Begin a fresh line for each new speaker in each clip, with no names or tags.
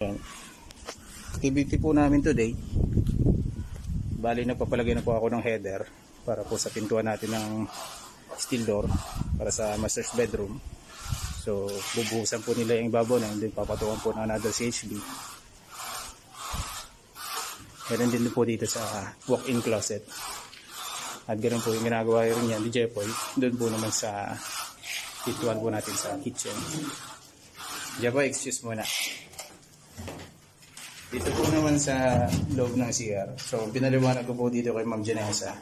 Ayan. Activity po namin today, bali nagpapalagay na po ako ng header para po sa pintuan natin ng steel door para sa master's bedroom. So bubuhusan po nila yung ibabaw na, hindi papatungan po ng another CHB. Meron din po dito sa walk-in closet, at ganoon po yung ginagawa rin niya ni Jepoy doon po naman sa pintuan po natin sa kitchen. Jepoy, excuse muna. Dito po naman sa loob ng CR. So, pinaliwanag ko po dito kay Ma'am Janessa.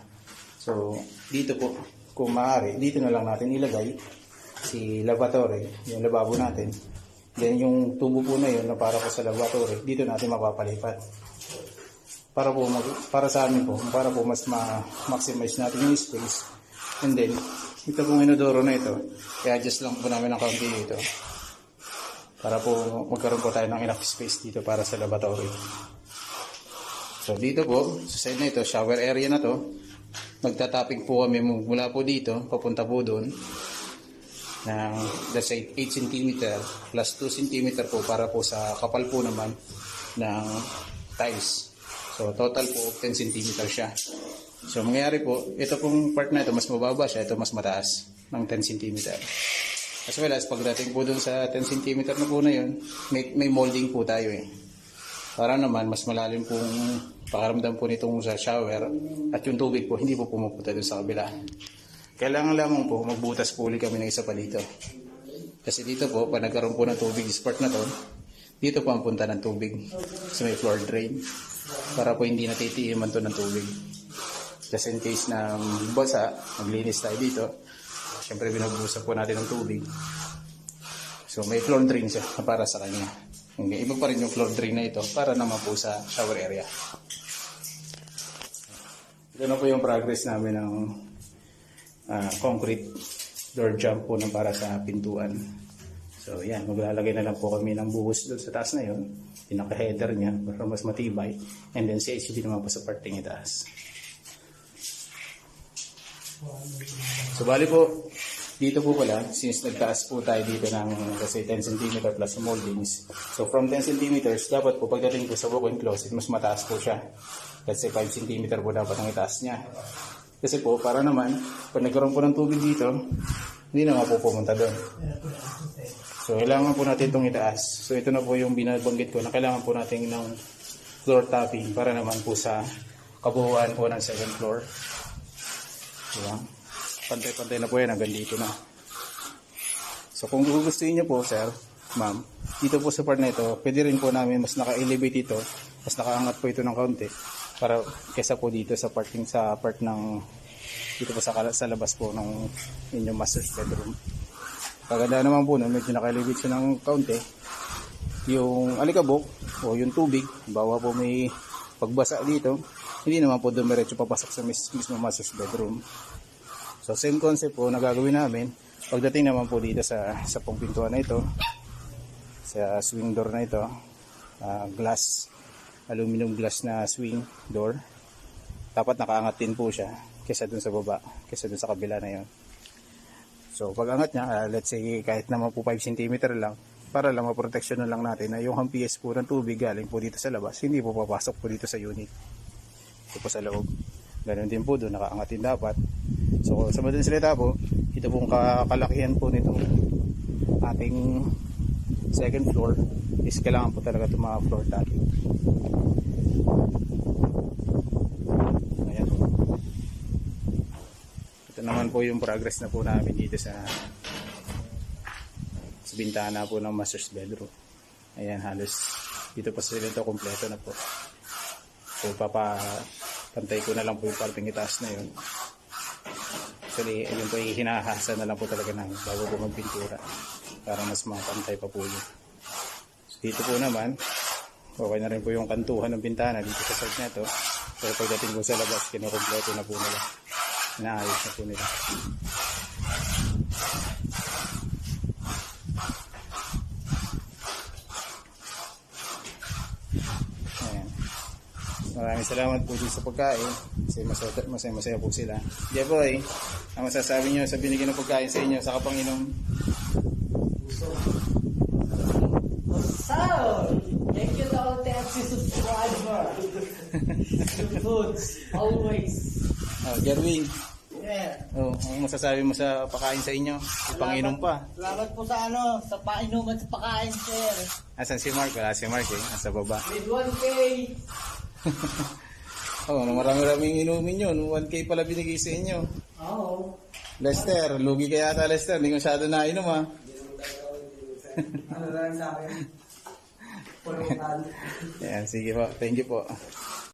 So, dito po, kung maaari, dito na lang natin ilagay si lavatory, yung lababo natin. Then, yung tubo po na yun na para po sa lavatory, dito natin mapapalipat. Para sa amin po, para po mas ma-maximize natin yung space. And then, ito pong inodoro na ito, kaya adjust lang po namin ng kaunti dito. Para po magkaroon po tayo ng enough space dito para sa lavatory. So dito po, sa side na ito, shower area na to, magtatapping po kami mula po dito, papunta po doon, ng let's say 8 cm plus 2 cm po para po sa kapal po naman ng tiles. So total po 10 cm siya. So mangyayari po, ito pong part na ito, mas mababa siya, ito mas mataas ng 10 cm. As well as pagdating po dun sa 10 cm na po na yun, may molding po tayo eh. Para naman mas malalim pong pakaramdam po nitong sa shower, at yung tubig po hindi po pumupunta dun sa kabila. Kailangan lamang po magbutas po ulit kami ng isa pa dito. Kasi dito po, pag nagkaroon po ng tubig sa part na to, dito po ang punta ng tubig sa may floor drain. Para po hindi natitiiman to ng tubig. Just in case na basa, maglinis tayo dito, siyempre binagbusan po natin ng tubig. So may floor drain siya para sa kanya. Iba pa rin yung floor drain na ito para naman po sa shower area. Ito na po yung progress namin ng concrete door jump po na para sa pintuan. So yan, maglalagay na lang po kami ng buhos doon sa taas na yun. Pinaka-header niya para mas matibay. And then CHD naman po sa parting itaas. So bali po, dito po pala, since nagtaas po tayo dito ng kasi 10 cm plus moldings. So from 10 cm, dapat po pagdating po sa walk-in closet, mas mataas po siya. Let's say 5 cm po dapat ang itaas niya. Kasi po, para naman, pag nagkaroon po ng tubig dito, hindi na nga po pumunta doon. So kailangan po natin itong itaas. So ito na po yung binabanggit ko na kailangan po natin ng floor topping para naman po sa kabuuan po ng second floor. Diba? Pantay-pantay na po yan hanggang dito na. So kung gugustuhin nyo po sir, ma'am, dito po sa part na ito, pwede rin po namin mas naka-elevate ito, mas nakaangat po ito ng kaunti para kesa po dito sa part ng dito po sa labas po ng inyong master's bedroom. Kaganda naman po na medyo naka-elevate siya ng kaunti. Yung alikabok o yung tubig, bawa po may pagbasa dito, hindi naman po dumiretso papasok sa mismo master's bedroom. So same concept po na gagawin namin pagdating naman po dito sa pong pintuan na ito, sa swing door na ito, aluminum glass na swing door. Dapat nakaangat din po siya kesa dun sa baba, kesa dun sa kabila na yon. So pag angat niya, let's say kahit naman po 5 cm lang, para lang maproteksyon na lang natin na yung hampies po ng tubig galing po dito sa labas, hindi po papasok po dito sa unit. Ito po sa loob. Ganun din po doon, nakaangat din dapat. So sa madaling salita po, ito pong kalakihan po nito ating second floor is kailangan po talaga itong mga floor tapping. Ayan po. Ito naman po yung progress na po namin dito sa bintana po ng master's bedroom. Ayan, halos dito pa sila ito kompleto na po. So papapantay ko na lang po yung parting itaas na yun. Actually, ayun po yung hinahasa na lang po talaga namin bago po magpintura para mas mapantay pa po yun. So dito po naman, okay na rin po yung kantuhan ng bintana dito sa side na ito. Pero pagdating po sa labas, kinukompleto na po nila. Inaayos na po nila. Maraming salamat po dito sa pagkain kasi masaya po sila. Jeboy, ang masasabi nyo sa binigyan ng pagkain sa inyo sa kapanginom?
So, thank Foods, always.
Oh, Jerwin.
Yeah.
Oh, ang masasabi mo sa pakain sa inyo? Ipanginom pa.
Salamat po sa sa painuman sa pagkain, sir.
Asan si Mark? Wala si Mark eh. Nasa baba.
With 1K.
Oh, marami-raming inumin yun. 1K pala binigay sa inyo.
Oo.
Lester, lugi kaya ata Lester. Hindi ko masyado nainom ha.
Ano lang sa akin?
Ayan, sige po. Thank you po.